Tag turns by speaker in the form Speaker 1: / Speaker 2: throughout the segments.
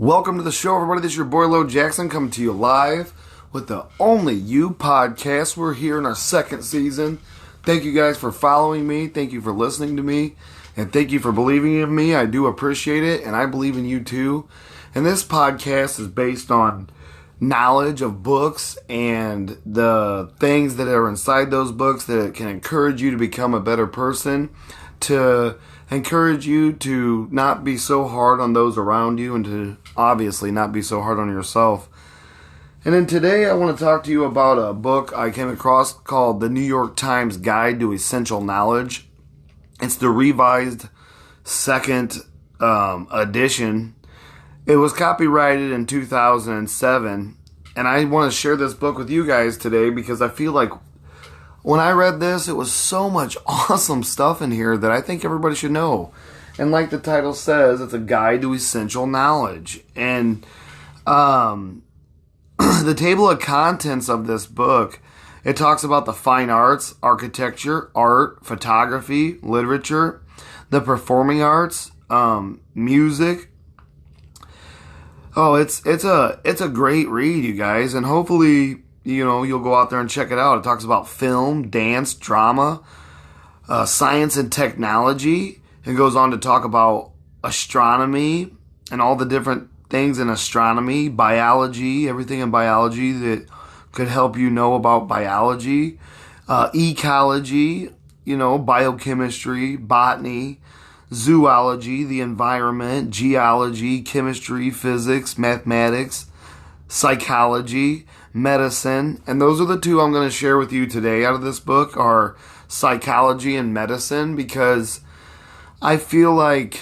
Speaker 1: Welcome to the show, everybody. This is your boy, Lo Jackson, coming to you live with the Only You podcast. We're here in our second season. Thank you guys for following me. Thank you for listening to me. And thank you for believing in me. I do appreciate it, and I believe in you too. And this podcast is based on knowledge of books and the things that are inside those books that can encourage you to become a better person, to encourage you to not be so hard on those around you, and to obviously not be so hard on yourself. And then today I want to talk to you about a book I came across called The New York Times Guide to Essential Knowledge. It's the revised second edition. It was copyrighted in 2007, and I want to share this book with you guys today because I feel like when I read this, it was so much awesome stuff in here that I think everybody should know. And like the title says, it's a guide to essential knowledge. And the table of contents of this book, it talks about the fine arts, architecture, art, photography, literature, the performing arts, music. Oh, it's a great read, you guys, and hopefully, you'll go out there and check it out. It talks about film, dance, drama, science and technology. It goes on to talk about astronomy and all the different things in astronomy, biology, everything in biology that could help you know about biology, ecology, biochemistry, botany, zoology, the environment, geology, chemistry, physics, mathematics, psychology, medicine. And those are the two I'm going to share with you today out of this book, are psychology and medicine, because I feel like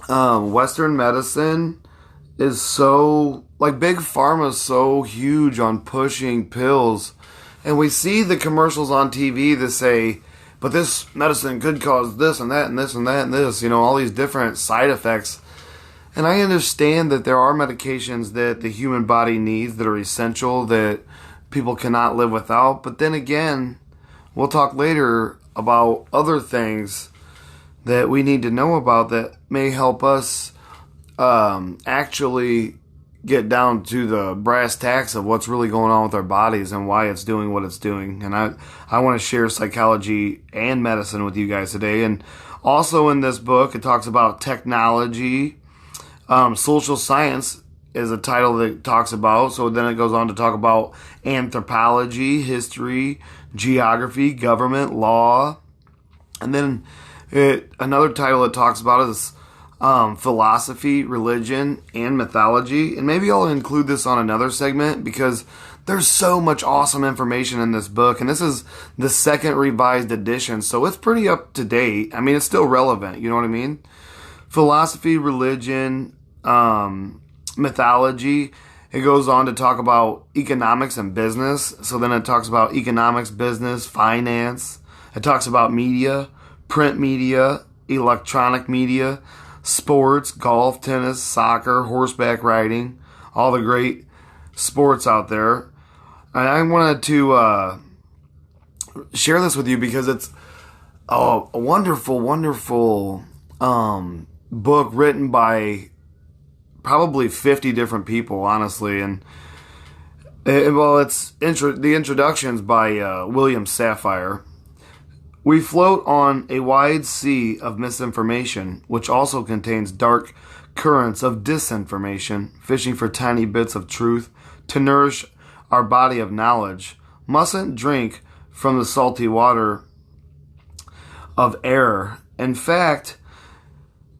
Speaker 1: Western medicine is so, big pharma is so huge on pushing pills. And we see the commercials on TV that say, but this medicine could cause this and that and this and that and this, all these different side effects. And I understand that there are medications that the human body needs that are essential, that people cannot live without. But then again, we'll talk later about other things that we need to know about that may help us actually get down to the brass tacks of what's really going on with our bodies and why it's doing what it's doing. And I want to share psychology and medicine with you guys today. And also in this book, it talks about technology. Social science is a title that it talks about. So then it goes on to talk about anthropology, history, geography, government, law. And then another title it talks about is philosophy, religion, and mythology. And maybe I'll include this on another segment because there's so much awesome information in this book. And this is the second revised edition, so it's pretty up to date. I mean, it's still relevant, you know what I mean? Philosophy, religion, mythology. It goes on to talk about economics and business. So then it talks about economics, business, finance. It talks about media, print media, electronic media, sports, golf, tennis, soccer, horseback riding, all the great sports out there. And I wanted to share this with you because it's a wonderful, wonderful book written by probably 50 different people, honestly. And the introduction's by William Safire. We float on a wide sea of misinformation, which also contains dark currents of disinformation, fishing for tiny bits of truth to nourish our body of knowledge. Mustn't drink from the salty water of error. In fact,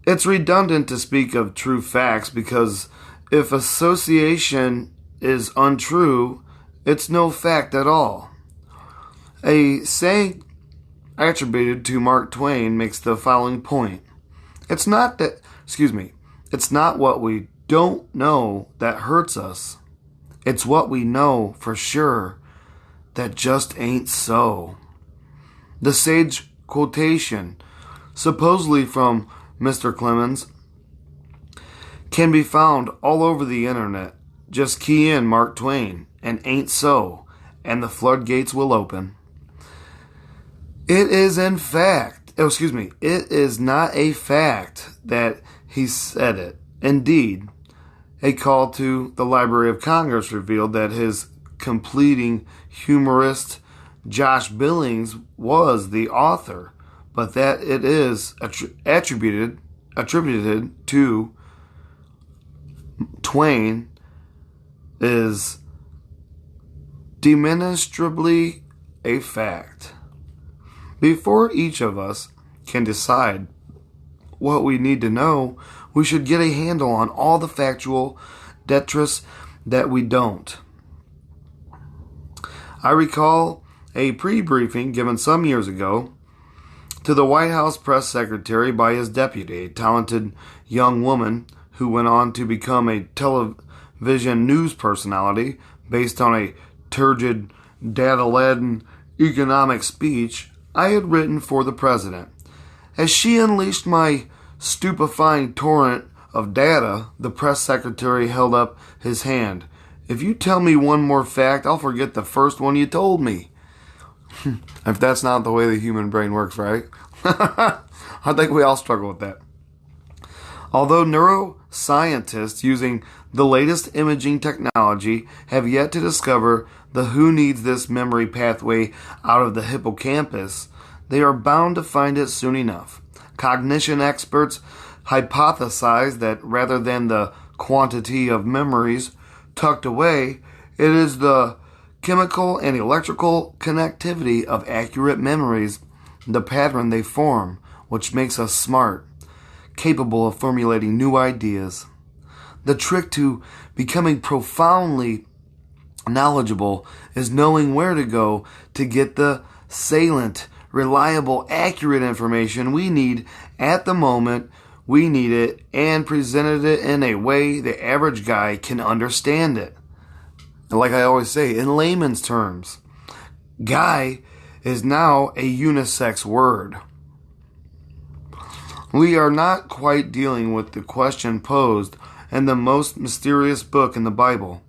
Speaker 1: it's redundant to speak of true facts, because if association is untrue, it's no fact at all. A saying attributed to Mark Twain makes the following point. It's not what we don't know that hurts us. It's what we know for sure that just ain't so. The sage quotation, supposedly from Mr. Clemens, can be found all over the internet. Just key in Mark Twain and ain't so, and the floodgates will open. It is not a fact that he said it. Indeed, A call to the Library of Congress revealed that his completing humorist Josh Billings was the author, but that it is attributed to Twain is demonstrably a fact. Before each of us can decide what we need to know, we should get a handle on all the factual detritus that we don't. I recall a pre-briefing given some years ago to the White House press secretary by his deputy, a talented young woman who went on to become a television news personality based on a turgid, data-laden economic speech I had written for the president. As she unleashed my stupefying torrent of data, the press secretary held up his hand. If you tell me one more fact, I'll forget the first one you told me. If that's not the way the human brain works, right? I think we all struggle with that. Although neuroscientists using the latest imaging technology have yet to discover the who needs this memory pathway out of the hippocampus, they are bound to find it soon enough. Cognition experts hypothesize that rather than the quantity of memories tucked away, it is the chemical and electrical connectivity of accurate memories, the pattern they form, which makes us smart, capable of formulating new ideas. The trick to becoming profoundly knowledgeable is knowing where to go to get the salient, reliable, accurate information we need at the moment we need it, and presented it in a way the average guy can understand it. And like I always say, in layman's terms, guy is now a unisex word. We are not quite dealing with the question posed in the most mysterious book in the Bible.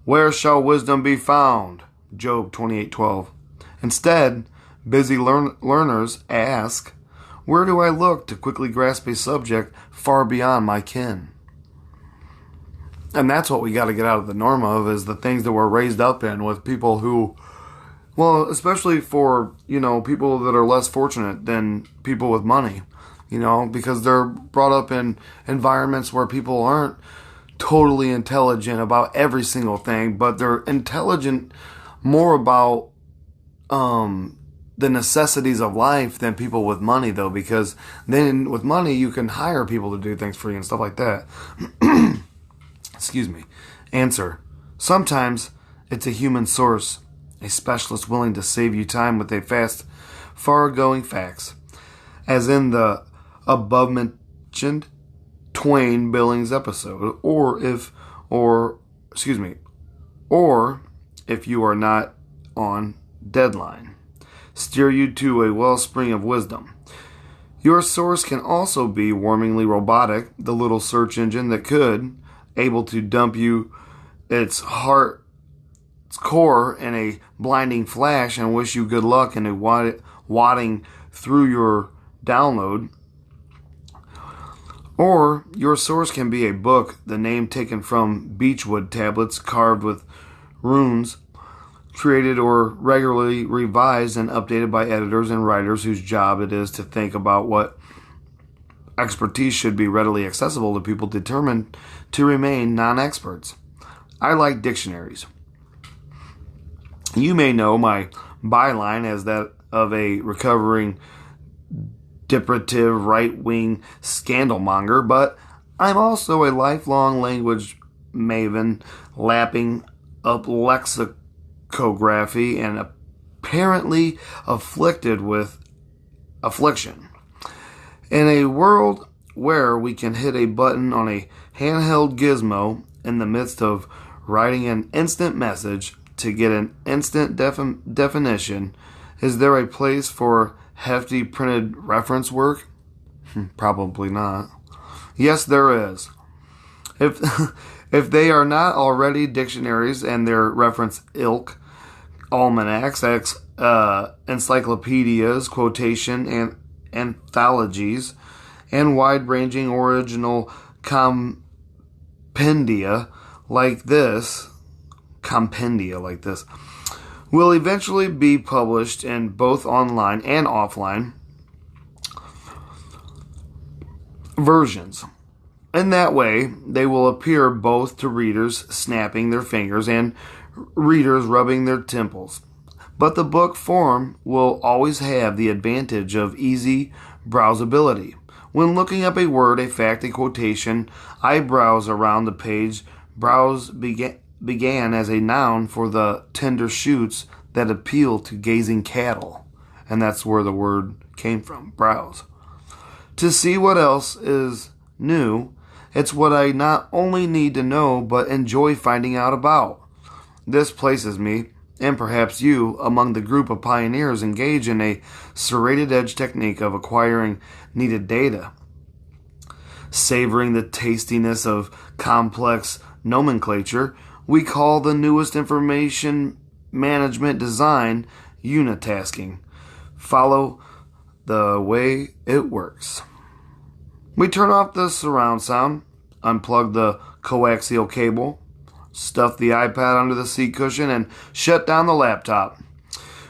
Speaker 1: Where shall wisdom be found? Job 28:12. Instead, busy learners ask, where do I look to quickly grasp a subject far beyond my kin? And that's what we got to get out of the norm of, is the things that we're raised up in with people who, well, especially for, people that are less fortunate than people with money, because they're brought up in environments where people aren't totally intelligent about every single thing, but they're intelligent more about the necessities of life than people with money, though, because then with money you can hire people to do things for you and stuff like that. Excuse me. Answer. Sometimes it's a human source, a specialist willing to save you time with a fast, far-going facts, as in the above-mentioned Twain Billings episode, or if you are not on deadline, steer you to a wellspring of wisdom. Your source can also be warmingly robotic, the little search engine that could, able to dump you its core in a blinding flash and wish you good luck in a wadding through your download. Or your source can be a book, the name taken from beechwood tablets carved with runes, created or regularly revised and updated by editors and writers whose job it is to think about what expertise should be readily accessible to people determined to remain non-experts. I like dictionaries. You may know my byline as that of a recovering depredative right-wing scandalmonger, but I'm also a lifelong language maven, lapping up lexicography and apparently afflicted with affliction. In a world where we can hit a button on a handheld gizmo in the midst of writing an instant message to get an instant definition, is there a place for hefty printed reference work? Probably not. Yes, there is. If they are not already dictionaries and their reference ilk, almanacs, encyclopedias, quotation and anthologies, and wide-ranging original compendia like this, will eventually be published in both online and offline versions. In that way, they will appear both to readers snapping their fingers and readers rubbing their temples. But the book form will always have the advantage of easy browsability. When looking up a word, a fact, a quotation, I browse around the page. Browse began as a noun for the tender shoots that appeal to gazing cattle. And that's where the word came from, browse. To see what else is new, it's what I not only need to know, but enjoy finding out about. This places me, and perhaps you, among the group of pioneers engaged in a serrated edge technique of acquiring needed data. Savoring the tastiness of complex nomenclature, we call the newest information management design unitasking. Follow the way it works. We turn off the surround sound, unplug the coaxial cable, stuff the iPad under the seat cushion, and shut down the laptop.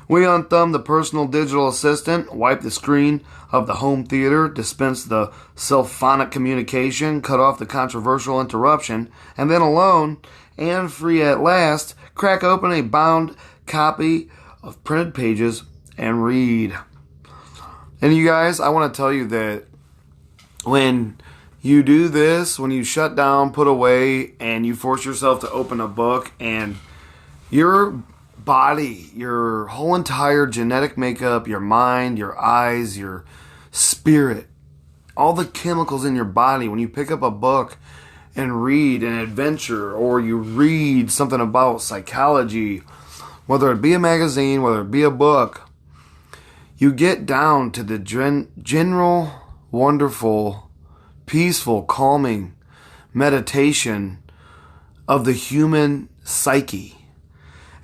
Speaker 1: We unthumb the personal digital assistant, wipe the screen of the home theater, dispense the cellphonic communication, cut off the controversial interruption, and then alone, and free at last, crack open a bound copy of printed pages and read. And you guys, I want to tell you that when you do this, when you shut down, put away, and you force yourself to open a book, and your body, your whole entire genetic makeup, your mind, your eyes, your spirit, all the chemicals in your body, when you pick up a book and read an adventure, or you read something about psychology, whether it be a magazine, whether it be a book, you get down to the general, wonderful, peaceful, calming meditation of the human psyche.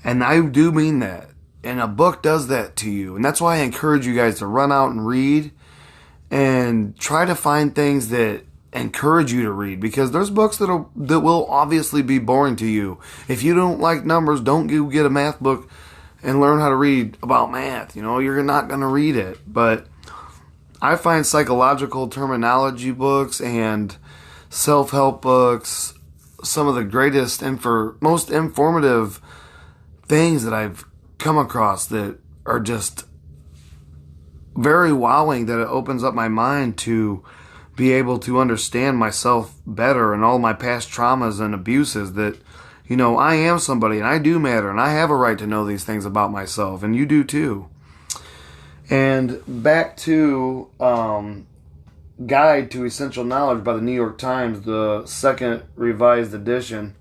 Speaker 1: And I do mean that. And a book does that to you. And that's why I encourage you guys to run out and read and try to find things that encourage you to read, because there's books that will obviously be boring to you. If you don't like numbers, don't go get a math book and learn how to read about math. You're not going to read it. But I find psychological terminology books and self-help books some of the greatest and most informative things that I've come across that are just very wowing, that it opens up my mind to be able to understand myself better and all my past traumas and abuses, that, I am somebody and I do matter and I have a right to know these things about myself, and you do too. And back to Guide to Essential Knowledge by the New York Times, the second revised edition.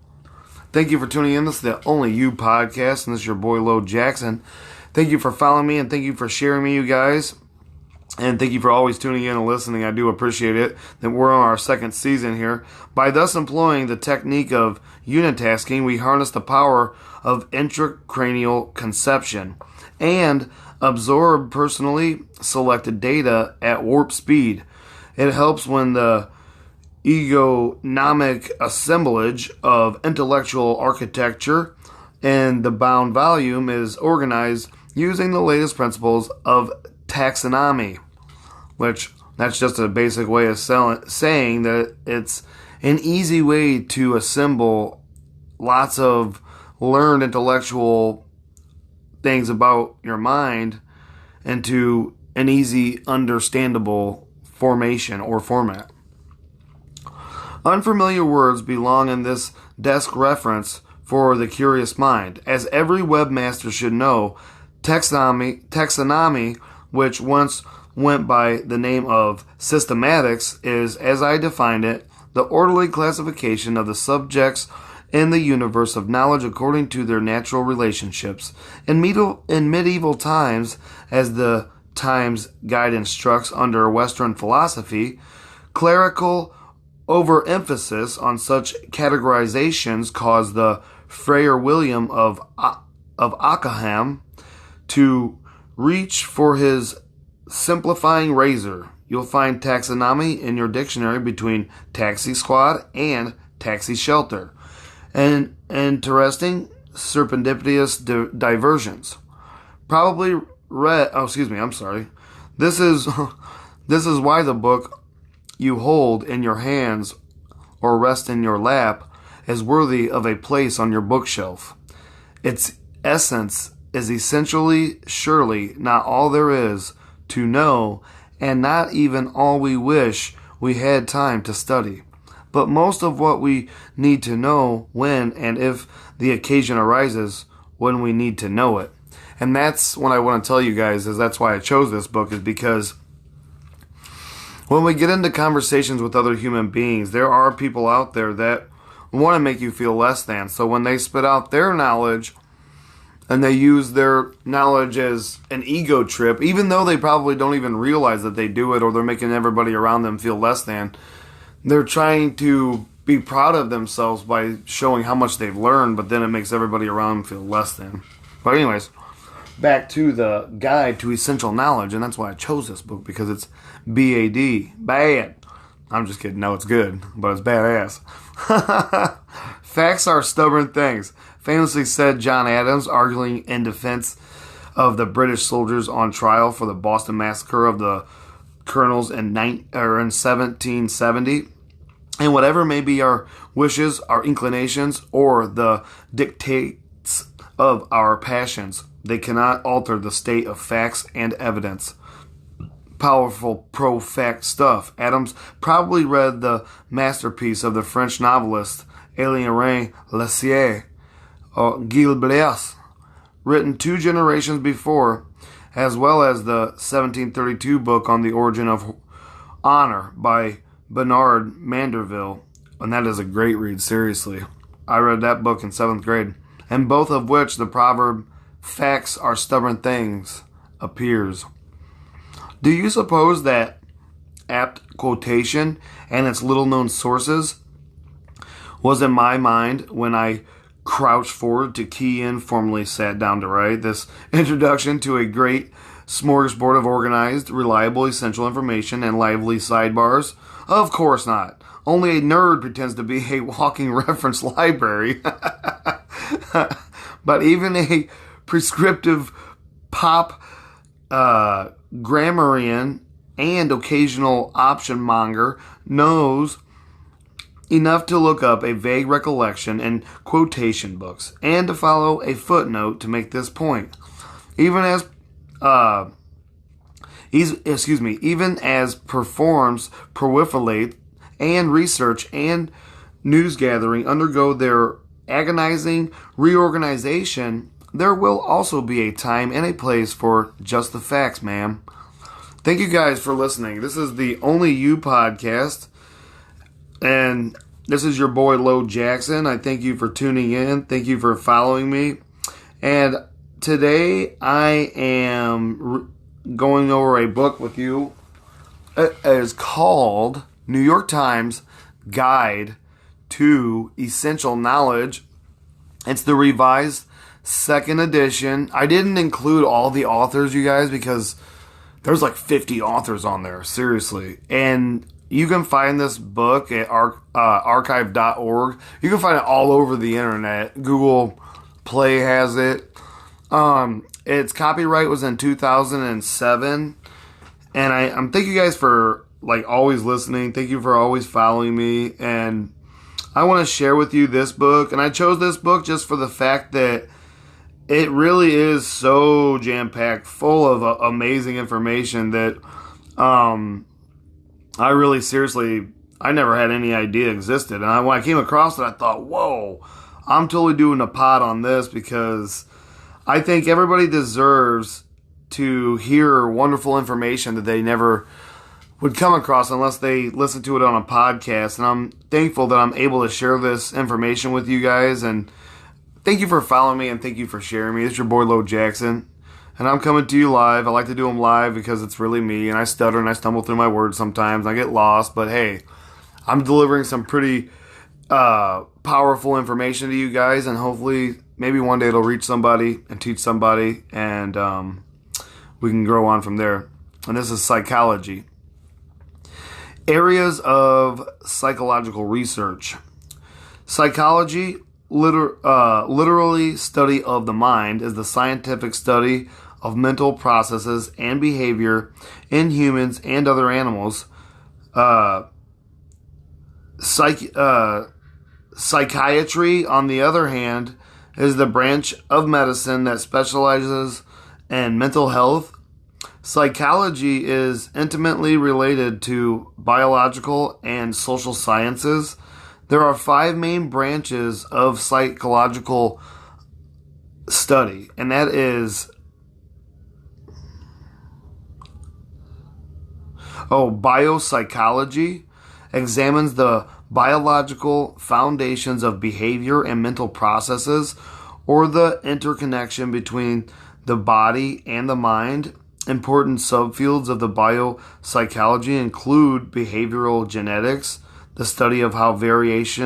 Speaker 1: Thank you for tuning in. This is the Only You podcast, and this is your boy, Lo Jackson. Thank you for following me, and thank you for sharing me, you guys. And thank you for always tuning in and listening. I do appreciate it. That we're on our second season here. By thus employing the technique of unitasking, we harness the power of intracranial conception and absorb personally selected data at warp speed. It helps when the egonomic assemblage of intellectual architecture and the bound volume is organized using the latest principles of taxonomy, which that's just a basic way of saying that it's an easy way to assemble lots of learned intellectual things about your mind into an easy, understandable formation or format. Unfamiliar words belong in this desk reference for the curious mind. As every webmaster should know, taxonomy, which once went by the name of systematics, is, as I defined it, the orderly classification of the subjects in the universe of knowledge according to their natural relationships. In medieval times, as the Times Guide instructs under Western philosophy, clerical overemphasis on such categorizations caused the Friar William of Ockham to reach for his simplifying razor. You'll find taxonomy in your dictionary between taxi squad and taxi shelter, and interesting serendipitous diversions. Probably read. Oh, excuse me. I'm sorry. This is this is why the book you hold in your hands or rest in your lap is worthy of a place on your bookshelf. Its essence is essentially, surely, not all there is to know, and not even all we wish we had time to study, but most of what we need to know when and if the occasion arises when we need to know it. And that's what I want to tell you guys, is that's why I chose this book, is because when we get into conversations with other human beings, there are people out there that want to make you feel less than. So when they spit out their knowledge and they use their knowledge as an ego trip, even though they probably don't even realize that they do it, or they're making everybody around them feel less than, they're trying to be proud of themselves by showing how much they've learned, but then it makes everybody around them feel less than. But anyways, back to the Guide to Essential Knowledge, and that's why I chose this book, because it's BAD, bad. I'm just kidding. No, it's good, but it's badass. Facts are stubborn things, famously said John Adams, arguing in defense of the British soldiers on trial for the Boston Massacre of the colonels in 1770. And whatever may be our wishes, our inclinations, or the dictates of our passions, they cannot alter the state of facts and evidence. Powerful pro-fact stuff. Adams probably read the masterpiece of the French novelist Éliane Lessier, Gil Blas, written 2 generations before, as well as the 1732 book on the origin of honor by Bernard Mandeville, and that is a great read, seriously. I read that book in 7th grade, and both of which the proverb, facts are stubborn things, appears. Do you suppose that apt quotation and its little-known sources was in my mind when I crouched forward to key in, formally sat down to write this introduction to a great smorgasbord of organized, reliable, essential information and lively sidebars? Of course not. Only a nerd pretends to be a walking reference library. But even a prescriptive pop grammarian and occasional option monger knows enough to look up a vague recollection in quotation books and to follow a footnote to make this point. Even as performs proliferate and research and news gathering undergo their agonizing reorganization, there will also be a time and a place for just the facts, ma'am. Thank you guys for listening. This is the Only You podcast, and this is your boy Lo Jackson. I thank you for tuning in. Thank you for following me. And today I am going over a book with you. It is called New York Times Guide to Essential Knowledge. It's the revised 2nd edition. I didn't include all the authors, you guys, because there's like 50 authors on there, seriously. And you can find this book at archive.org. You can find it all over the internet. Google Play has it. Its copyright was in 2007. And I'm thank you guys for like always listening. Thank you for always following me. And I want to share with you this book. And I chose this book just for the fact that it really is so jam-packed, full of amazing information that I really seriously, I never had any idea existed. And when I came across it, I thought, whoa, I'm totally doing a pod on this, because I think everybody deserves to hear wonderful information that they never would come across unless they listen to it on a podcast. And I'm thankful that I'm able to share this information with you guys. And thank you for following me, and thank you for sharing me. It's your boy Lo Jackson, and I'm coming to you live. I like to do them live because it's really me, and I stutter and I stumble through my words sometimes. I get lost, but hey, I'm delivering some pretty powerful information to you guys, and hopefully maybe one day it'll reach somebody and teach somebody, and we can grow on from there. And this is psychology. Areas of psychological research. Psychology, literally study of the mind, is the scientific study of mental processes and behavior in humans and other animals. Psychiatry, on the other hand, is the branch of medicine that specializes in mental health. Psychology is intimately related to biological and social sciences. There are 5 main branches of psychological study, and that is biopsychology examines the biological foundations of behavior and mental processes, or the interconnection between the body and the mind. Important subfields of the biopsychology include behavioral genetics, the study of how various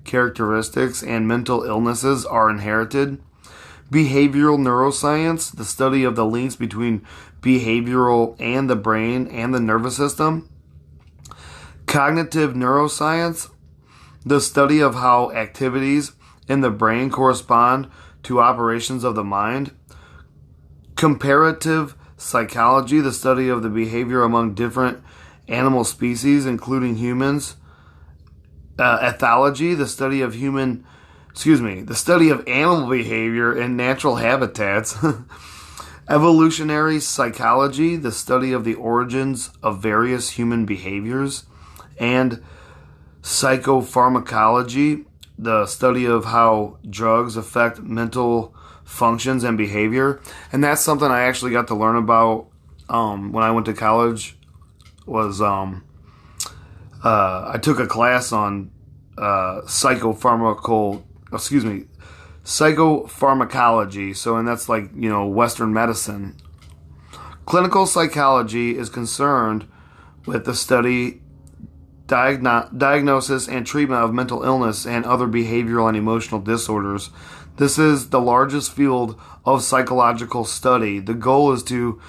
Speaker 1: characteristics and mental illnesses are inherited. Behavioral neuroscience, the study of the links between behavioral and the brain and the nervous system. Cognitive neuroscience, the study of how activities in the brain correspond to operations of the mind. Comparative psychology, the study of the behavior among different animal species, including humans. Ethology, the study of animal behavior in natural habitats. Evolutionary psychology, the study of the origins of various human behaviors. And psychopharmacology, the study of how drugs affect mental functions and behavior. And that's something I actually got to learn about when I went to college. I took a class on psychopharmacology. So, and that's like, Western medicine. Clinical psychology is concerned with the study, diagnosis, and treatment of mental illness and other behavioral and emotional disorders. This is the largest field of psychological study. The goal is to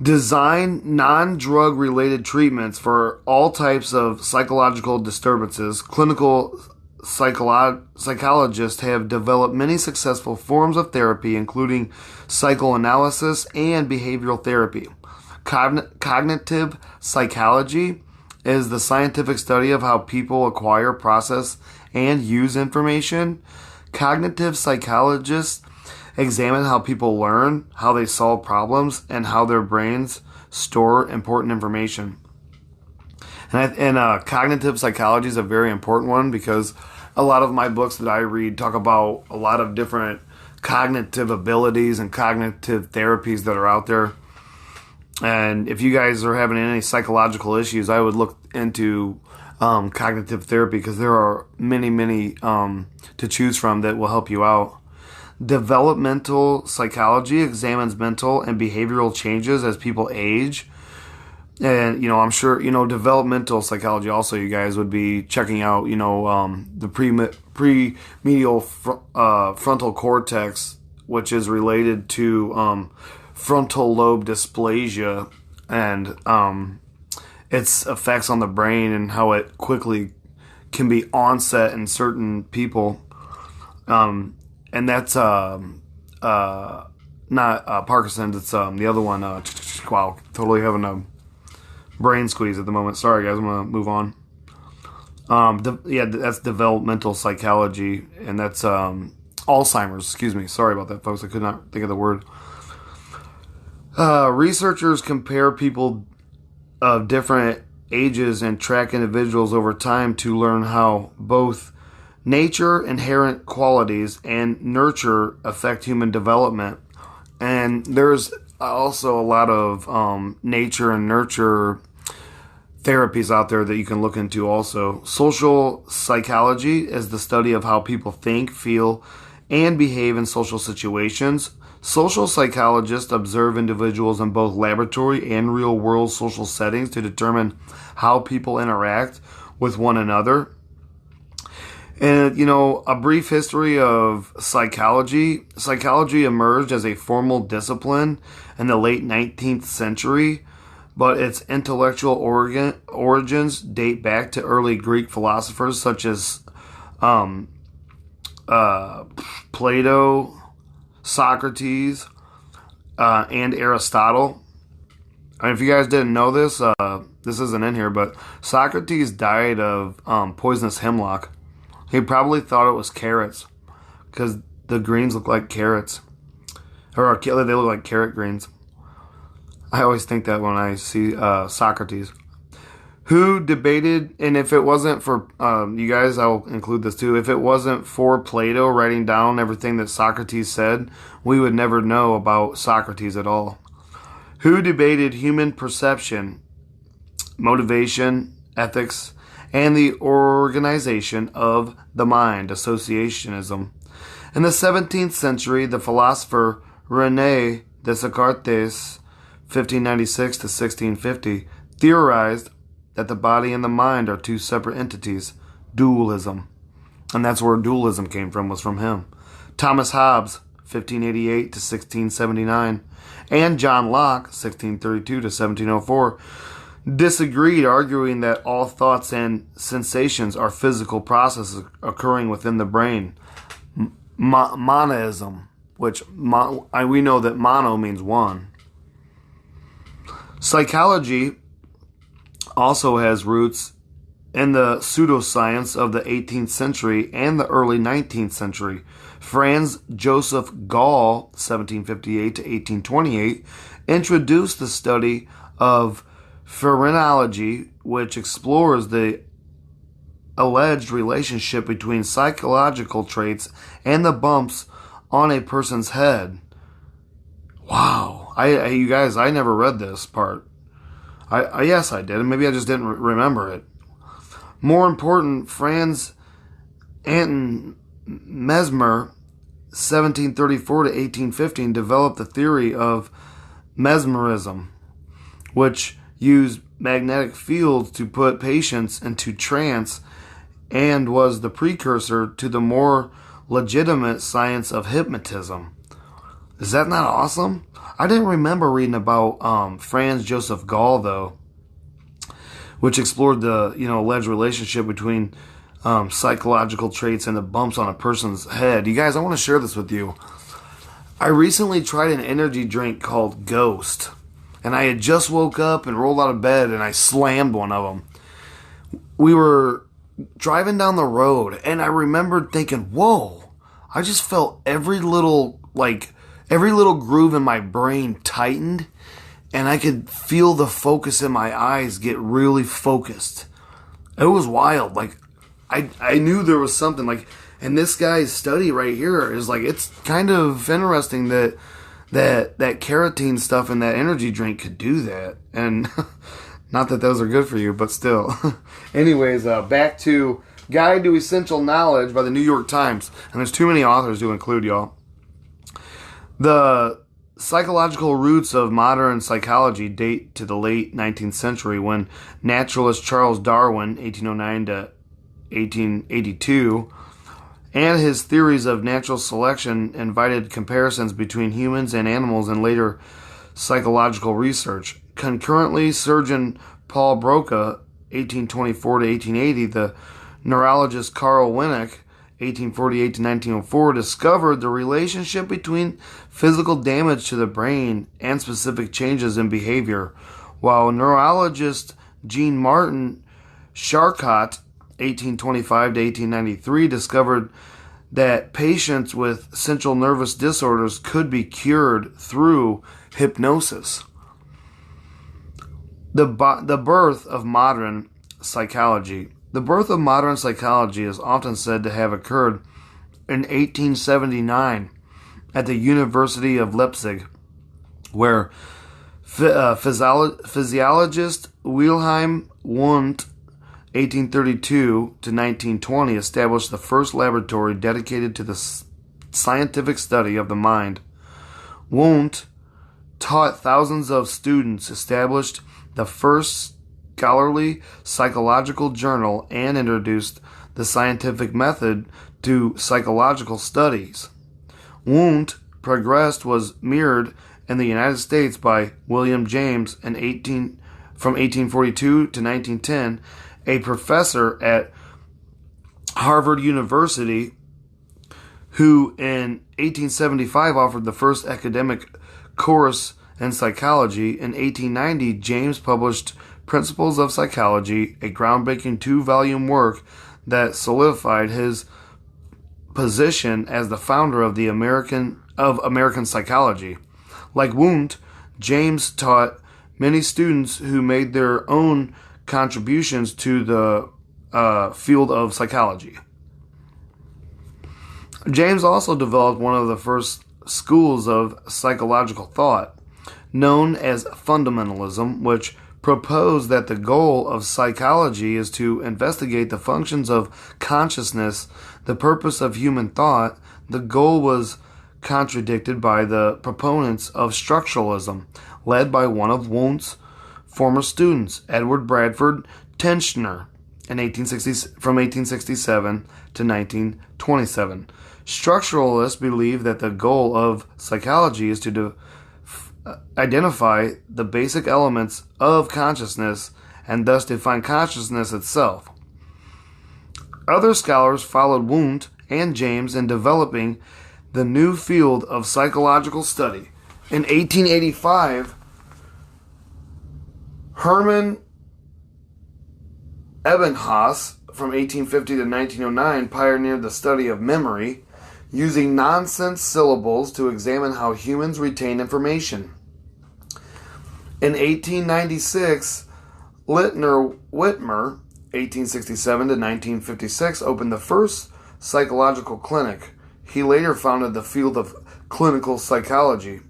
Speaker 1: design non-drug related treatments for all types of psychological disturbances. Clinical psychologists have developed many successful forms of therapy, including psychoanalysis and behavioral therapy. Cognitive psychology is the scientific study of how people acquire, process, and use information. Cognitive psychologists examine how people learn, how they solve problems, and how their brains store important information. And cognitive psychology is a very important one because a lot of my books that I read talk about a lot of different cognitive abilities and cognitive therapies that are out there. And if you guys are having any psychological issues, I would look into cognitive therapy because there are many to choose from that will help you out. Developmental psychology examines mental and behavioral changes as people age. And, I'm sure, developmental psychology also, you guys would be checking out, the pre-medial frontal cortex, which is related to frontal lobe dysplasia and its effects on the brain and how it quickly can be onset in certain people. And that's not Parkinson's. It's the other one. Wow, totally having a brain squeeze at the moment. Sorry, guys. I'm gonna move on. That's developmental psychology, and that's Alzheimer's. Excuse me. Sorry about that, folks. I could not think of the word. Researchers compare people of different ages and track individuals over time to learn how both nature, inherent qualities, and nurture affect human development. And there's also a lot of nature and nurture therapies out there that you can look into also. Social psychology is the study of how people think, feel, and behave in social situations. Social psychologists observe individuals in both laboratory and real-world social settings to determine how people interact with one another. And, a brief history of psychology. Psychology emerged as a formal discipline in the late 19th century but its intellectual origins date back to early Greek philosophers such as Plato, Socrates, and Aristotle. And if you guys didn't know this, this isn't in here, but Socrates died of poisonous hemlock. He probably thought it was carrots because the greens look like carrots. Or they look like carrot greens. I always think that when I see Socrates. Who debated, and if it wasn't for, you guys, I'll include this too, if it wasn't for Plato writing down everything that Socrates said, we would never know about Socrates at all. Who debated human perception, motivation, ethics, and the organization of the mind, associationism. In the 17th century, the philosopher René Descartes, 1596 to 1650, theorized that the body and the mind are two separate entities, dualism. And that's where dualism came from, was from him. Thomas Hobbes, 1588 to 1679, and John Locke, 1632 to 1704, disagreed, arguing that all thoughts and sensations are physical processes occurring within the brain. Monism, which we know that mono means one. Psychology also has roots in the pseudoscience of the 18th century and the early 19th century. Franz Joseph Gall, 1758 to 1828, introduced the study of phrenology, which explores the alleged relationship between psychological traits and the bumps on a person's head. Wow. You guys, I never read this part. Yes, I did. Maybe I just didn't remember it. More important, Franz Anton Mesmer, 1734 to 1815, developed the theory of mesmerism, which used magnetic fields to put patients into trance and was the precursor to the more legitimate science of hypnotism. Is that not awesome? I didn't remember reading about Franz Joseph Gall, though, which explored the alleged relationship between psychological traits and the bumps on a person's head. You guys, I want to share this with you. I recently tried an energy drink called Ghost, and I had just woke up and rolled out of bed, and I slammed one of them. We were driving down the road, and I remembered thinking, whoa, I just felt every little groove in my brain tightened, and I could feel the focus in my eyes get really focused. It was wild. I knew there was something, and this guy's study right here is it's kind of interesting that carotene stuff in that energy drink could do that. And not that those are good for you, but still. Anyways, back to Guide to Essential Knowledge by the New York Times. And there's too many authors to include, y'all. The psychological roots of modern psychology date to the late 19th century when naturalist Charles Darwin, 1809 to 1882, and his theories of natural selection invited comparisons between humans and animals in later psychological research. Concurrently, surgeon Paul Broca, 1824 to 1880, the neurologist Carl Winnick, 1848 to 1904, discovered the relationship between physical damage to the brain and specific changes in behavior, while neurologist Jean Martin Charcot, 1825 to 1893, discovered that patients with central nervous disorders could be cured through hypnosis. The birth of modern psychology. The birth of modern psychology is often said to have occurred in 1879 at the University of Leipzig, where physiologist Wilhelm Wundt, 1832 to 1920, established the first laboratory dedicated to the scientific study of the mind. Wundt taught thousands of students, established the first scholarly psychological journal, and introduced the scientific method to psychological studies. Wundt's progress was mirrored in the United States by William James in from 1842 to 1910, a professor at Harvard University who in 1875 offered the first academic course in psychology. In 1890, James published Principles of Psychology, a groundbreaking 2-volume work that solidified his position as the founder of American psychology. Like Wundt, James taught many students who made their own contributions to the field of psychology. James also developed one of the first schools of psychological thought, known as fundamentalism, which proposed that the goal of psychology is to investigate the functions of consciousness, the purpose of human thought. The goal was contradicted by the proponents of structuralism, led by one of Wundt's former students, Edward Bradford Titchener, from 1867 to 1927. Structuralists believe that the goal of psychology is to identify the basic elements of consciousness and thus define consciousness itself. Other scholars followed Wundt and James in developing the new field of psychological study. In 1885, Hermann Ebbinghaus, from 1850 to 1909, pioneered the study of memory, using nonsense syllables to examine how humans retain information. In 1896, Lytner Whitmer, 1867 to 1956, opened the first psychological clinic. He later founded the field of clinical psychology.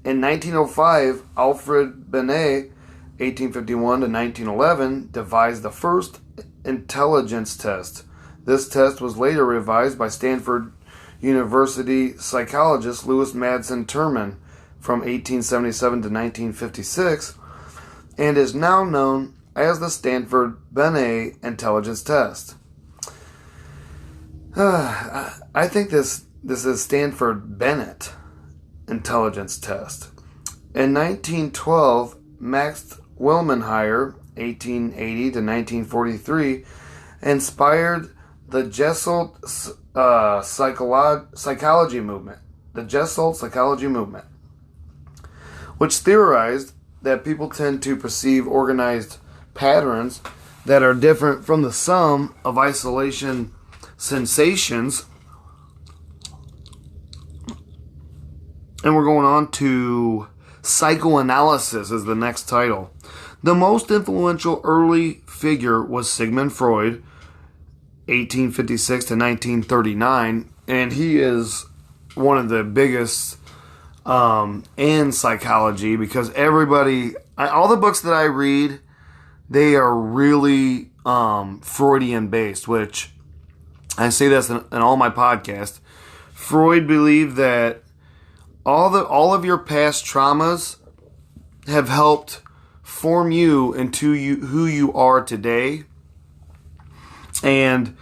Speaker 1: In 1905, Alfred Binet, 1851 to 1911, devised the first intelligence test. This test was later revised by Stanford University psychologist Louis Madsen Terman from 1877 to 1956, and is now known as the Stanford-Binet intelligence test. I think this is Stanford-Binet intelligence test. In 1912, Max Wellmenheyer, 1880 to 1943, inspired the Gestalt psychology movement. The Gestalt psychology movement, which theorized that people tend to perceive organized patterns that are different from the sum of isolation sensations. And we're going on to psychoanalysis as the next title. The most influential early figure was Sigmund Freud, 1856 to 1939, and he is one of the biggest in psychology, because all the books that I read, they are really Freudian based, which I say this in all my podcasts. Freud believed that all of your past traumas have helped form you into who you are today, and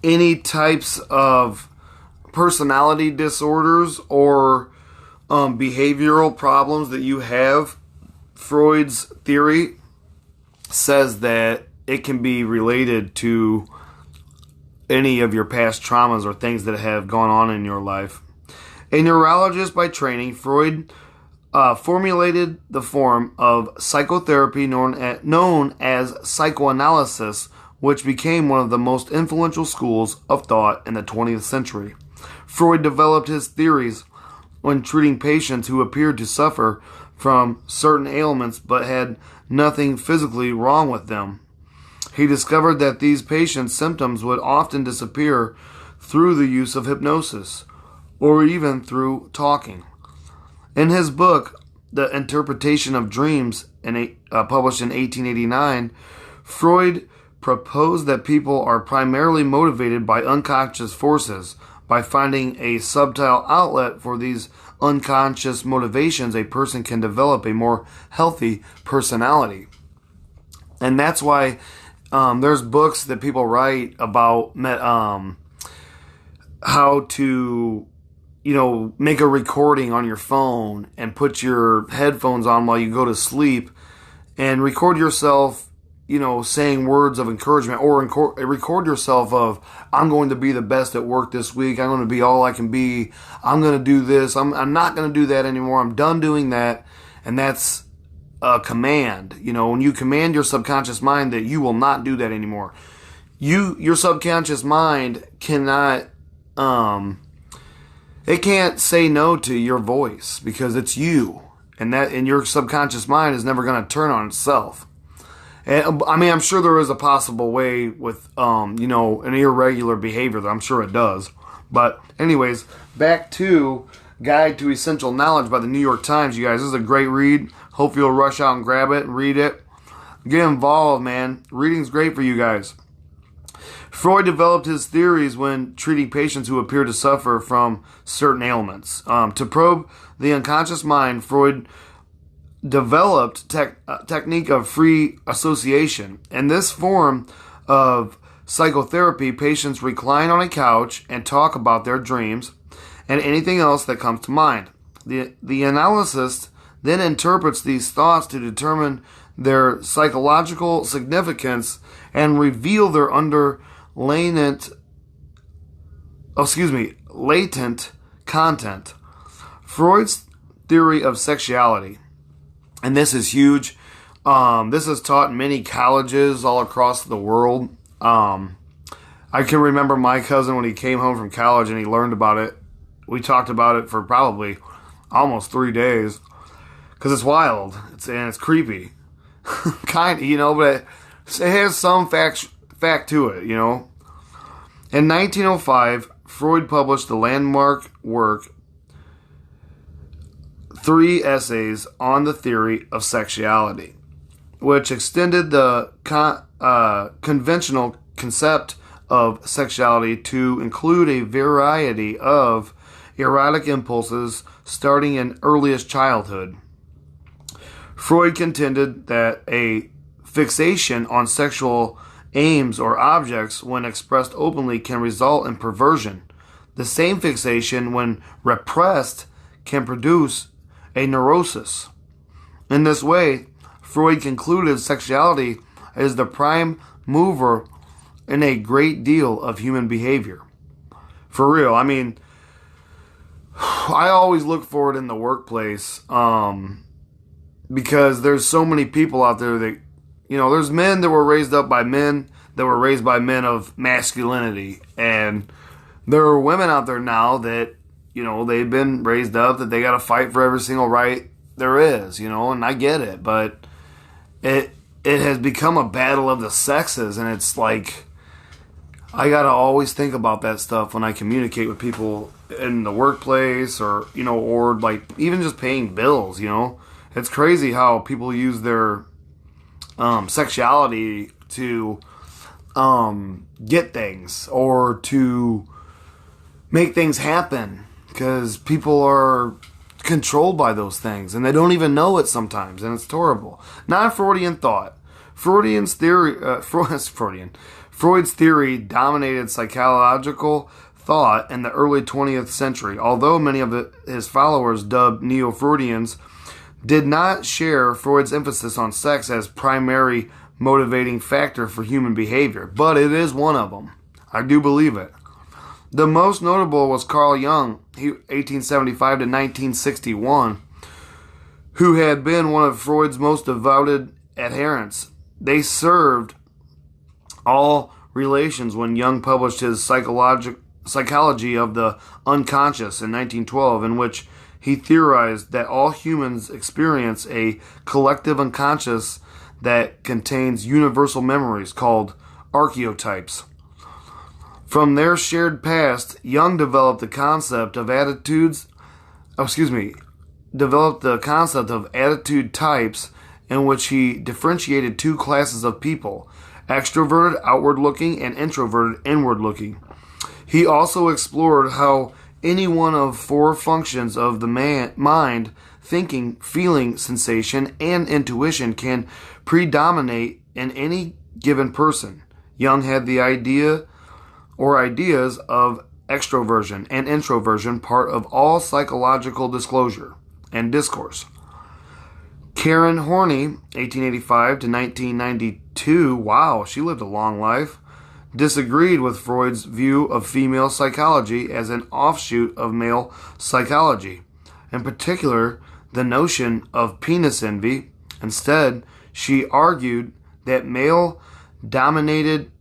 Speaker 1: any types of personality disorders or behavioral problems that you have, Freud's theory says that it can be related to any of your past traumas or things that have gone on in your life. A neurologist by training, Freud formulated the form of psychotherapy known as psychoanalysis, which became one of the most influential schools of thought in the 20th century. Freud developed his theories when treating patients who appeared to suffer from certain ailments but had nothing physically wrong with them. He discovered that these patients' symptoms would often disappear through the use of hypnosis, or even through talking. In his book, The Interpretation of Dreams, published in 1889, Freud proposed that people are primarily motivated by unconscious forces. By finding a subtle outlet for these unconscious motivations, a person can develop a more healthy personality. And that's why there's books that people write about how to, make a recording on your phone and put your headphones on while you go to sleep and record yourself, saying words of encouragement, or record yourself of, I'm going to be the best at work this week. I'm going to be all I can be. I'm going to do this. I'm not going to do that anymore. I'm done doing that. And that's a command. When you command your subconscious mind that you will not do that anymore, your subconscious mind cannot, it can't say no to your voice because it's you. And your subconscious mind is never going to turn on itself. And I'm sure there is a possible way with, an irregular behavior. I'm sure it does. But anyways, back to Guide to Essential Knowledge by the New York Times, you guys. This is a great read. Hope you'll rush out and grab it and read it. Get involved, man. Reading's great for you guys. Freud developed his theories when treating patients who appear to suffer from certain ailments. To probe the unconscious mind, Freud developed technique of free association. In this form of psychotherapy, patients recline on a couch and talk about their dreams and anything else that comes to mind. The analyst then interprets these thoughts to determine their psychological significance and reveal their latent content. Freud's theory of sexuality, and this is huge. This is taught in many colleges all across the world. I can remember my cousin when he came home from college and he learned about it. We talked about it for probably almost 3 days because it's wild. It's creepy, kind of, but it has some fact to it, In 1905, Freud published the landmark work, 3 essays on the theory of sexuality, which extended the conventional concept of sexuality to include a variety of erotic impulses starting in earliest childhood. Freud contended that a fixation on sexual aims or objects, when expressed openly, can result in perversion. The same fixation, when repressed, can produce a neurosis. In this way, Freud concluded sexuality is the prime mover in a great deal of human behavior. For real, I always look for it in the workplace, because there's so many people out there that, there's men that were raised up by men that were raised by men of masculinity, and there are women out there now that, they've been raised up that they got to fight for every single right there is, and I get it, but it has become a battle of the sexes, and it's like, I got to always think about that stuff when I communicate with people in the workplace or like even just paying bills, It's crazy how people use their sexuality to get things or to make things happen because people are controlled by those things and they don't even know it sometimes, and it's horrible. Non-Freudian thought. Freud's theory dominated psychological thought in the early 20th century. Although many of his followers, dubbed Neo-Freudians, did not share Freud's emphasis on sex as primary motivating factor for human behavior, but it is one of them. I do believe it. The most notable was Carl Jung, 1875 to 1961, who had been one of Freud's most devoted adherents. They served all relations when Jung published his Psychology of the Unconscious in 1912, in which he theorized that all humans experience a collective unconscious that contains universal memories called archetypes. From their shared past, Jung developed the concept of attitude types, in which he differentiated 2 classes of people: extroverted, outward-looking, and introverted, inward-looking. He also explored how any one of 4 functions of the mind, thinking, feeling, sensation, and intuition, can predominate in any given person. Jung had the idea or ideas of extroversion and introversion part of all psychological disclosure and discourse. Karen Horney, 1885 to 1992, wow, she lived a long life, disagreed with Freud's view of female psychology as an offshoot of male psychology, in particular, the notion of penis envy. Instead, she argued that male-dominated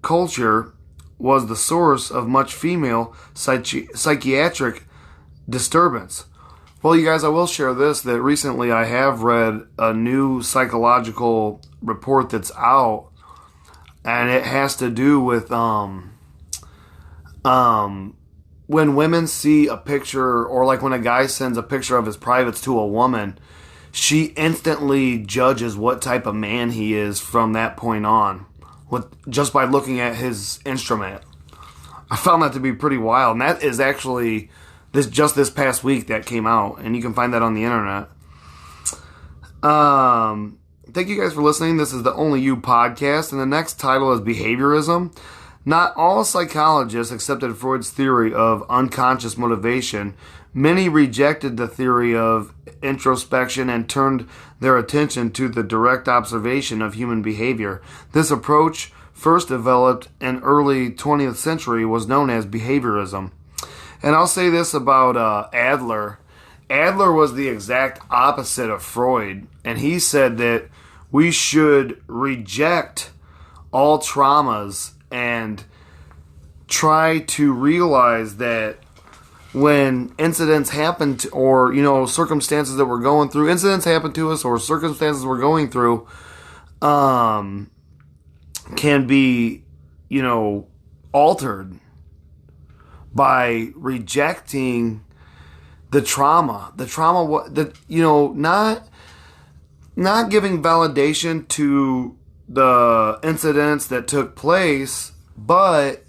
Speaker 1: culture was the source of much female psychiatric disturbance. Well, you guys, I will share this, that recently I have read a new psychological report that's out, and it has to do with when women see a picture, or like when a guy sends a picture of his privates to a woman, she instantly judges what type of man he is from that point on, just by looking at his instrument. I found that to be pretty wild, and that is actually this past week that came out, and you can find that on the internet. Thank you guys for listening. This is the Only You podcast, and the next title is Behaviorism. Not all psychologists accepted Freud's theory of unconscious motivation. Many rejected the theory of introspection and turned their attention to the direct observation of human behavior. This approach, first developed in early 20th century, was known as behaviorism. And I'll say this about Adler. Adler was the exact opposite of Freud, and he said that we should reject all traumas and try to realize that when incidents happen to, or, circumstances that we're going through, incidents happen to us or circumstances we're going through, can be, altered by rejecting the trauma. Not giving validation to the incidents that took place, but,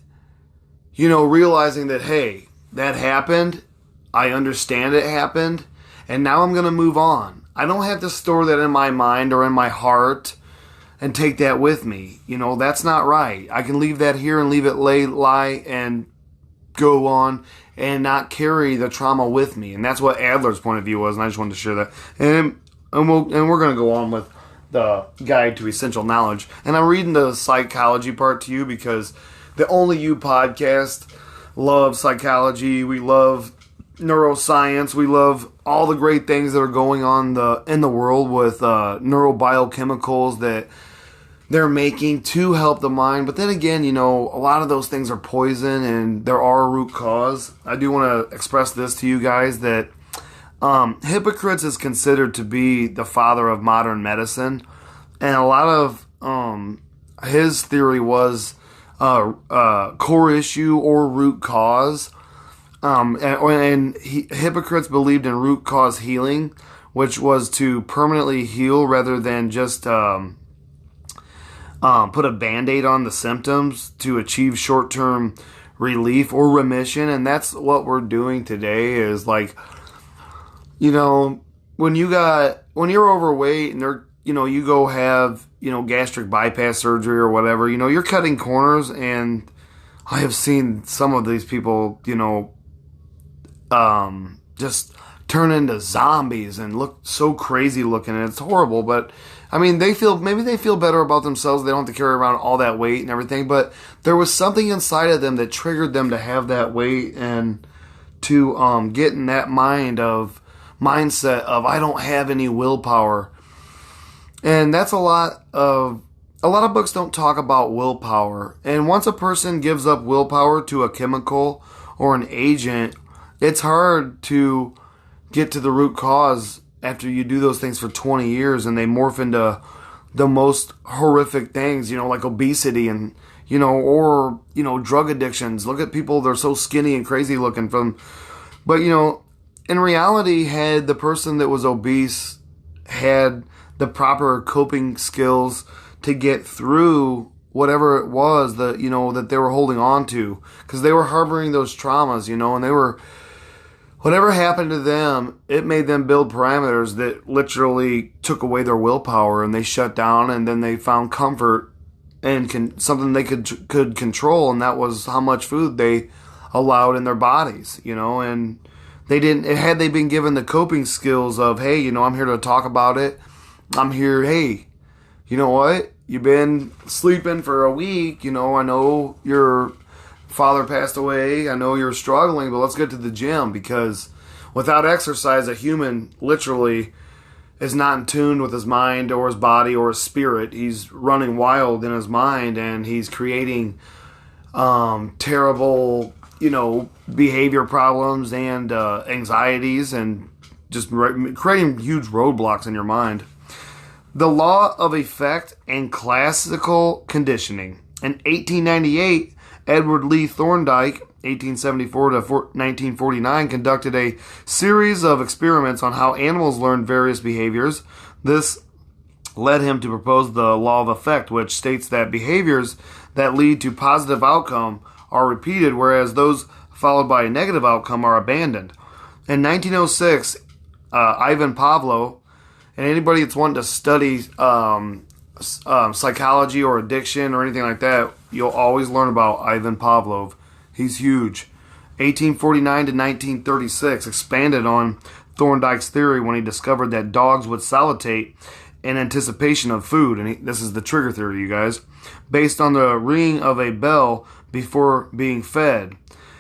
Speaker 1: realizing that, hey, that happened, I understand it happened, and now I'm going to move on. I don't have to store that in my mind or in my heart and take that with me. That's not right. I can leave that here and leave it lie and go on and not carry the trauma with me. And that's what Adler's point of view was, and I just wanted to share that. And we're going to go on with the Guide to Essential Knowledge. And I'm reading the psychology part to you because the Only You podcast loves psychology. We love neuroscience. We love all the great things that are going on in the world with neurobiochemicals that they're making to help the mind. But then again, a lot of those things are poison and there are a root cause. I do want to express this to you guys, that Hippocrates is considered to be the father of modern medicine. And a lot of his theory was core issue or root cause. Hippocrates believed in root cause healing, which was to permanently heal rather than just put a Band-Aid on the symptoms to achieve short-term relief or remission. And that's what we're doing today, is like, when you're overweight and you go have, gastric bypass surgery or whatever, you're cutting corners, and I have seen some of these people, just turn into zombies and look so crazy looking, and it's horrible. But maybe they feel better about themselves. They don't have to carry around all that weight and everything, but there was something inside of them that triggered them to have that weight and to get in that mindset of I don't have any willpower. And that's a lot of books don't talk about willpower. And once a person gives up willpower to a chemical or an agent, it's hard to get to the root cause after you do those things for 20 years and they morph into the most horrific things, like obesity and, or drug addictions. Look at people, they're so skinny and crazy looking but in reality, had the person that was obese had the proper coping skills to get through whatever it was that, that they were holding on to, because they were harboring those traumas, and they were, whatever happened to them, it made them build parameters that literally took away their willpower, and they shut down, and then they found comfort and something they could control, and that was how much food they allowed in their bodies, and Had they been given the coping skills of, hey, I'm here to talk about it. I'm here, hey, you know what? You've been sleeping for a week. I know your father passed away. I know you're struggling, but let's get to the gym, because without exercise, a human literally is not in tune with his mind or his body or his spirit. He's running wild in his mind, and he's creating terrible, behavior problems and anxieties, and just creating huge roadblocks in your mind. The law of effect and classical conditioning. In 1898, Edward Lee Thorndike, 1874 to 1949, conducted a series of experiments on how animals learn various behaviors. This led him to propose the law of effect, which states that behaviors that lead to positive outcome are repeated, whereas those followed by a negative outcome are abandoned. In 1906, Ivan Pavlov, and anybody that's wanting to study psychology or addiction or anything like that, you'll always learn about Ivan Pavlov. He's huge. 1849 to 1936 expanded on Thorndike's theory when he discovered that dogs would salitate in anticipation of food. And this is the trigger theory, you guys, based on the ringing of a bell before being fed.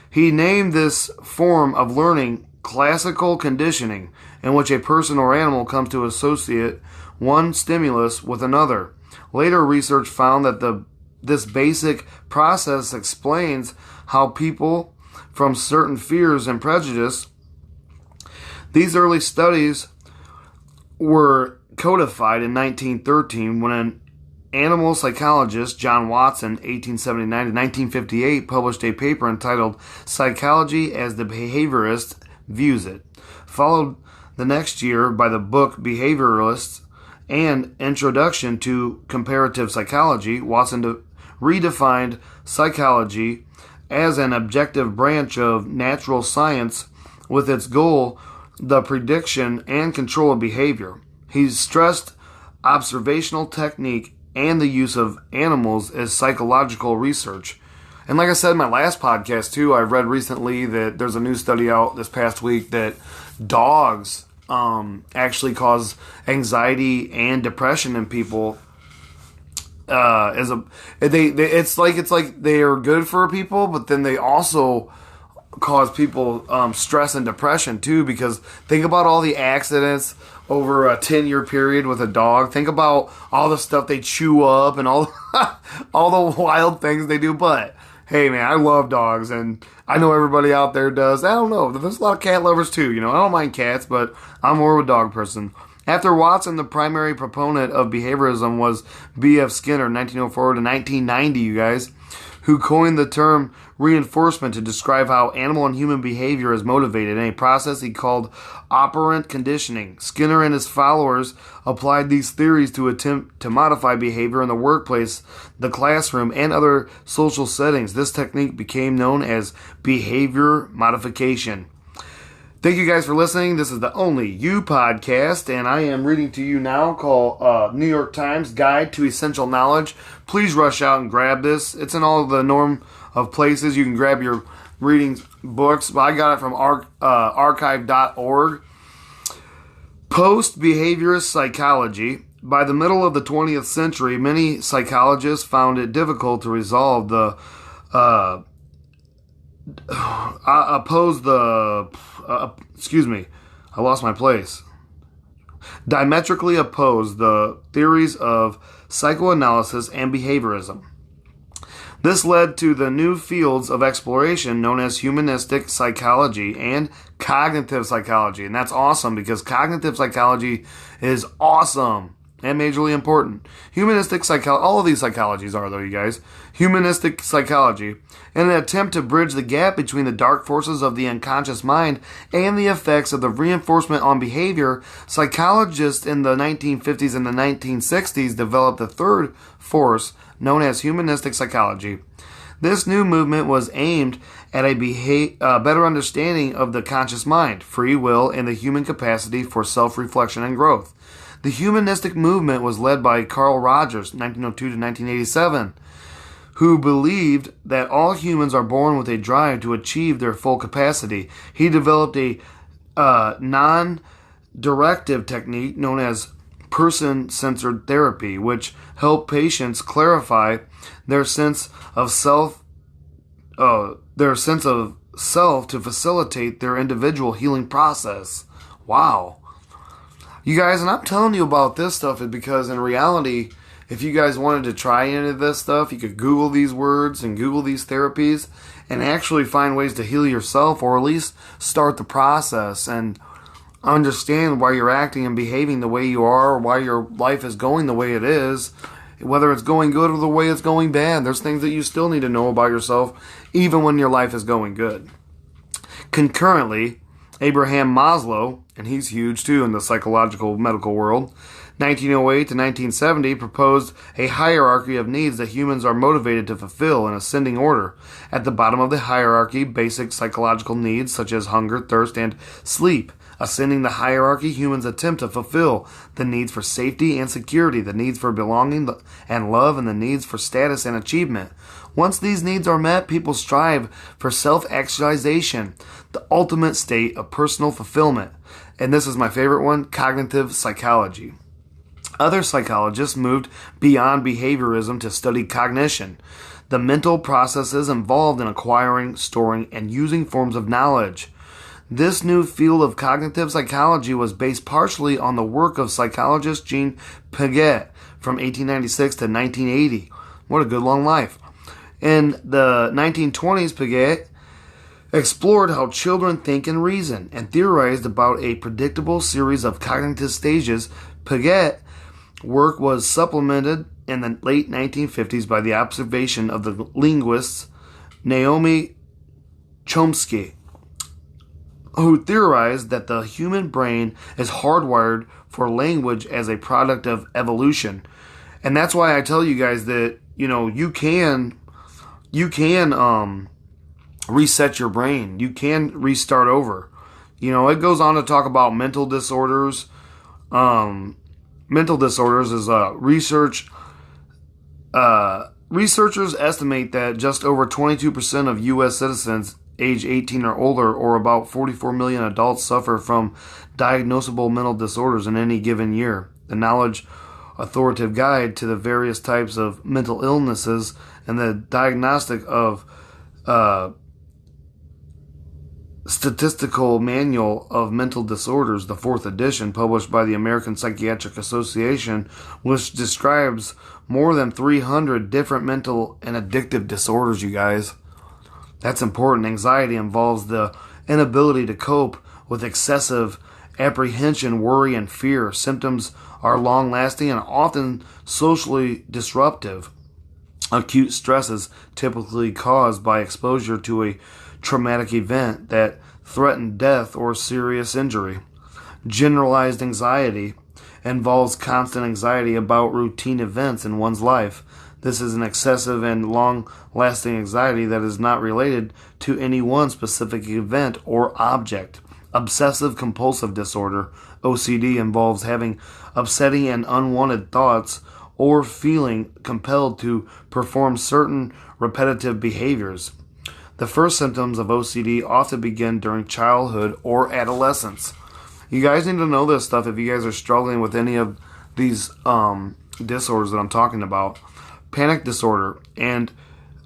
Speaker 1: He named this form of learning classical conditioning, in which a person or animal comes to associate one stimulus with another. Later research found that this basic process explains how people from certain fears and prejudice. These early studies were codified in 1913 when an animal psychologist, John Watson, 1879 to 1958, published a paper entitled Psychology as the Behaviorist Views It, followed the next year by the book Behaviorists and Introduction to Comparative Psychology. Watson redefined psychology as an objective branch of natural science with its goal the prediction and control of behavior. He stressed observational technique and the use of animals as psychological research. And like I said in my last podcast too, I read recently that there's a new study out this past week that dogs actually cause anxiety and depression in people. It's like they are good for people, but then they also cause people stress and depression too. Because think about all the accidents over a 10-year period with a dog. Think about all the stuff they chew up and all all the wild things they do. But hey, man, I love dogs, and I know everybody out there does. I don't know. There's a lot of cat lovers too. I don't mind cats, but I'm more of a dog person. After Watson, the primary proponent of behaviorism was B.F. Skinner, 1904 to 1990, you guys, who coined the term reinforcement to describe how animal and human behavior is motivated in a process he called operant conditioning. Skinner and his followers applied these theories to attempt to modify behavior in the workplace, the classroom, and other social settings. This technique became known as behavior modification. Thank you guys for listening. This is the Only You podcast, and I am reading to you now called New York Times Guide to Essential Knowledge. Please rush out and grab this. It's in all the norm of places. You can grab your reading books. I got it from archive.org. Post-behaviorist psychology. By the middle of the 20th century, many psychologists found it difficult to resolve the diametrically oppose the theories of psychoanalysis and behaviorism. This led to the new fields of exploration known as humanistic psychology and cognitive psychology. And that's awesome because cognitive psychology is awesome and majorly important. Humanistic psychology, all of these psychologies are though, you guys. Humanistic psychology, in an attempt to bridge the gap between the dark forces of the unconscious mind and the effects of the reinforcement on behavior, psychologists in the 1950s and the 1960s developed a third force known as humanistic psychology. This new movement was aimed at a better understanding of the conscious mind, free will, and the human capacity for self-reflection and growth. The humanistic movement was led by Carl Rogers, 1902 to 1987, who believed that all humans are born with a drive to achieve their full capacity. He developed a non-directive technique known as person-centered therapy, which help patients clarify their sense of self to facilitate their individual healing process. Wow. You guys, and I'm telling you about this stuff because in reality, if you guys wanted to try any of this stuff, you could Google these words and Google these therapies and actually find ways to heal yourself, or at least start the process and understand why you're acting and behaving the way you are, or why your life is going the way it is, whether it's going good or the way it's going bad. There's things that you still need to know about yourself even when your life is going good. Concurrently, Abraham Maslow, and he's huge too in the psychological medical world, 1908 to 1970 proposed a hierarchy of needs that humans are motivated to fulfill in ascending order. At the bottom of the hierarchy, basic psychological needs such as hunger, thirst, and sleep. Ascending the hierarchy, humans attempt to fulfill the needs for safety and security, the needs for belonging and love, and the needs for status and achievement. Once these needs are met, people strive for self-actualization, the ultimate state of personal fulfillment. And this is my favorite one, cognitive psychology. Other psychologists moved beyond behaviorism to study cognition, the mental processes involved in acquiring, storing, and using forms of knowledge. This new field of cognitive psychology was based partially on the work of psychologist Jean Piaget from 1896 to 1980. What a good long life. In the 1920s, Piaget explored how children think and reason and theorized about a predictable series of cognitive stages. Piaget's work was supplemented in the late 1950s by the observation of the linguist Naomi Chomsky, who theorized that the human brain is hardwired for language as a product of evolution. And that's why I tell you guys that, you can reset your brain. You can restart over. It goes on to talk about mental disorders. Mental disorders is researchers estimate that just over 22% of U.S. citizens age 18 or older, or about 44 million adults, suffer from diagnosable mental disorders in any given year. The Knowledge Authoritative Guide to the Various Types of Mental Illnesses and the Diagnostic of Statistical Manual of Mental Disorders, the 4th edition, published by the American Psychiatric Association, which describes more than 300 different mental and addictive disorders, you guys. That's important. Anxiety involves the inability to cope with excessive apprehension, worry, and fear. Symptoms are long-lasting and often socially disruptive. Acute stress is typically caused by exposure to a traumatic event that threatened death or serious injury. Generalized anxiety involves constant anxiety about routine events in one's life. This is an excessive and long-lasting anxiety that is not related to any one specific event or object. Obsessive-compulsive disorder, OCD, involves having upsetting and unwanted thoughts or feeling compelled to perform certain repetitive behaviors. The first symptoms of OCD often begin during childhood or adolescence. You guys need to know this stuff if you guys are struggling with any of these disorders that I'm talking about. Panic disorder, and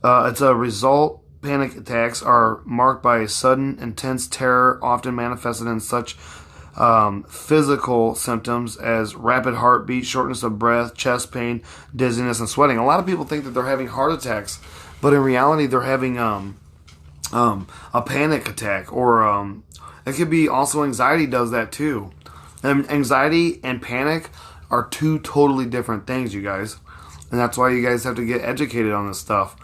Speaker 1: it's a result. Panic attacks are marked by sudden, intense terror, often manifested in such physical symptoms as rapid heartbeat, shortness of breath, chest pain, dizziness, and sweating. A lot of people think that they're having heart attacks, but in reality, they're having a panic attack, or it could be also anxiety does that too. And anxiety and panic are two totally different things, you guys. And that's why you guys have to get educated on this stuff.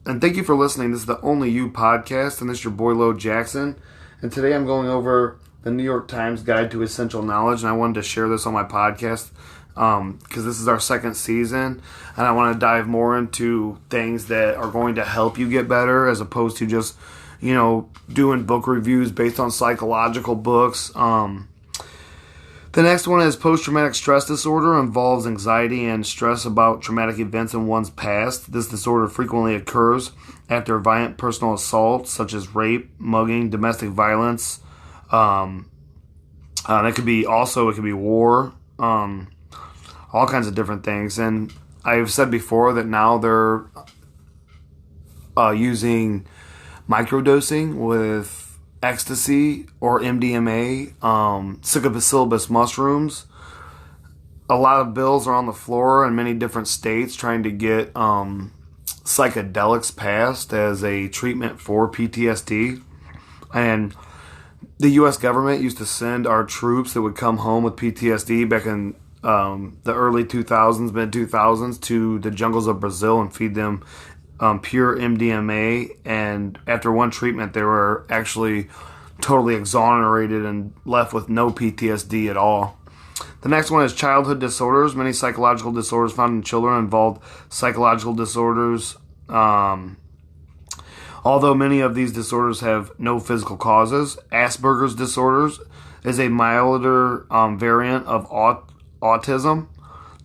Speaker 1: And thank you for listening. This is the Only You podcast, and this is your boy Lo Jackson. And today I'm going over the New York Times Guide to Essential Knowledge, and I wanted to share this on my podcast because this is our second season, and I want to dive more into things that are going to help you get better as opposed to just, doing book reviews based on psychological books. The next one is post-traumatic stress disorder. Involves anxiety and stress about traumatic events in one's past. This disorder frequently occurs after violent personal assaults such as rape, mugging, domestic violence, That could be also, it could be war, all kinds of different things. And I've said before that now they're using microdosing with ecstasy or MDMA, psilocybin mushrooms. A lot of bills are on the floor in many different states trying to get psychedelics passed as a treatment for PTSD. And the U.S. government used to send our troops that would come home with PTSD back in the early 2000s, mid 2000s, to the jungles of Brazil and feed them pure MDMA. And after one treatment, they were actually totally exonerated and left with no PTSD at all. The next one is childhood disorders. Many psychological disorders found in children involve psychological disorders. Although many of these disorders have no physical causes. Asperger's disorders is a milder variant of autism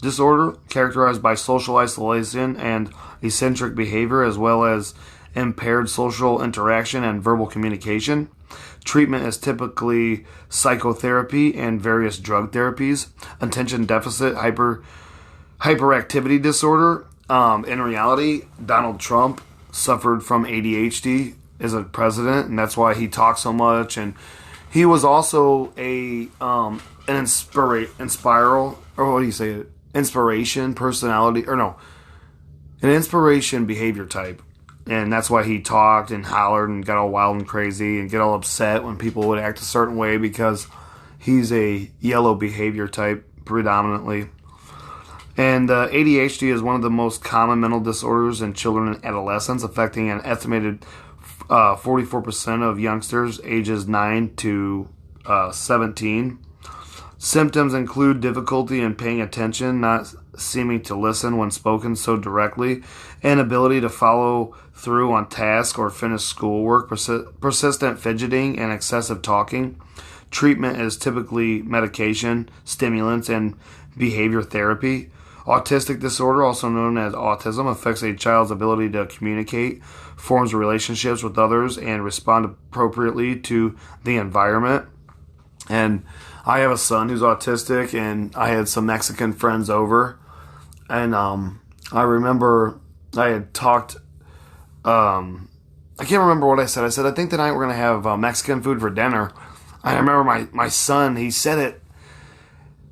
Speaker 1: disorder characterized by social isolation and eccentric behavior, as well as impaired social interaction and verbal communication. Treatment is typically psychotherapy and various drug therapies. Attention deficit hyperactivity disorder. In reality, Donald Trump suffered from ADHD as a president, and that's why he talks so much. And he was also an inspiration personality, or no, an inspiration behavior type. And that's why he talked and hollered and got all wild and crazy and get all upset when people would act a certain way, because he's a yellow behavior type predominantly. And ADHD is one of the most common mental disorders in children and adolescents, affecting an estimated 44% of youngsters ages 9 to 17. Symptoms include difficulty in paying attention, not seeming to listen when spoken so directly, inability to follow through on tasks or finish schoolwork, persistent fidgeting, and excessive talking. Treatment is typically medication, stimulants, and behavior therapy. Autistic disorder, also known as autism, affects a child's ability to communicate, forms relationships with others, and respond appropriately to the environment. And I have a son who's autistic, and I had some Mexican friends over, and I remember I had talked, I can't remember what I said. I said, I think tonight we're going to have Mexican food for dinner. I remember my son, he said it.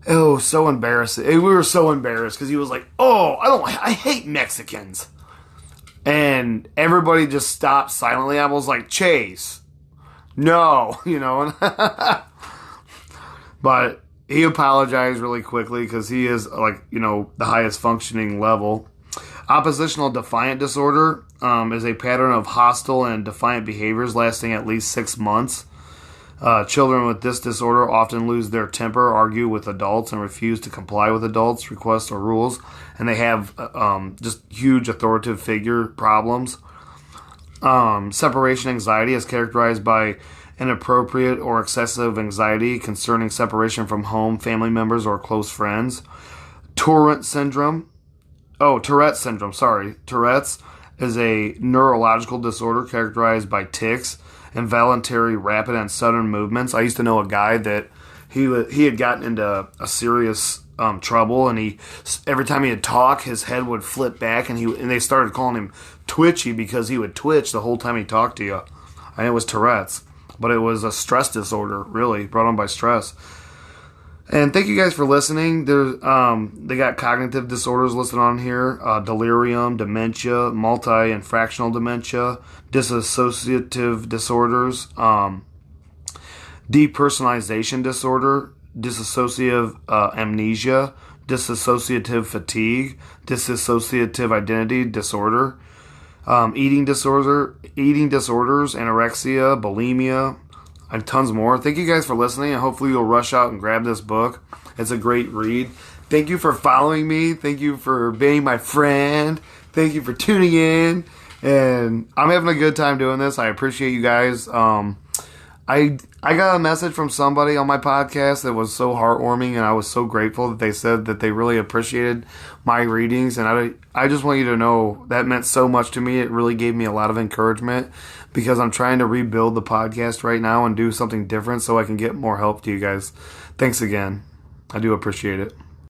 Speaker 1: Oh, so embarrassing. We were so embarrassed because he was like, I hate Mexicans. And everybody just stopped silently. I was like, Chase, no, But he apologized really quickly because he is the highest functioning level. Oppositional defiant disorder is a pattern of hostile and defiant behaviors lasting at least 6 months. Children with this disorder often lose their temper, argue with adults, and refuse to comply with adults' requests or rules. And they have just huge authoritative figure problems. Separation anxiety is characterized by inappropriate or excessive anxiety concerning separation from home, family members, or close friends. Tourette's syndrome. Tourette's is a neurological disorder characterized by tics, involuntary, rapid, and sudden movements. I used to know a guy that he had gotten into a serious trouble, and every time he'd talk, his head would flip back, and they started calling him Twitchy because he would twitch the whole time he talked to you. And it was Tourette's, but it was a stress disorder, really brought on by stress. And thank you guys for listening. They got cognitive disorders listed on here: delirium, dementia, multi and fractional dementia, dissociative disorders, depersonalization disorder, dissociative amnesia, dissociative fatigue, dissociative identity disorder, eating disorders, anorexia, bulimia, and tons more. Thank you guys for listening, and hopefully you'll rush out and grab this book. It's a great read. Thank you for following me. Thank you for being my friend. Thank you for tuning in. And I'm having a good time doing this. I appreciate you guys. I I got a message from somebody on my podcast that was so heartwarming, and I was so grateful that they said that they really appreciated my readings. And I just want you to know that meant so much to me. It really gave me a lot of encouragement because I'm trying to rebuild the podcast right now and do something different so I can get more help to you guys. Thanks again. I do appreciate it.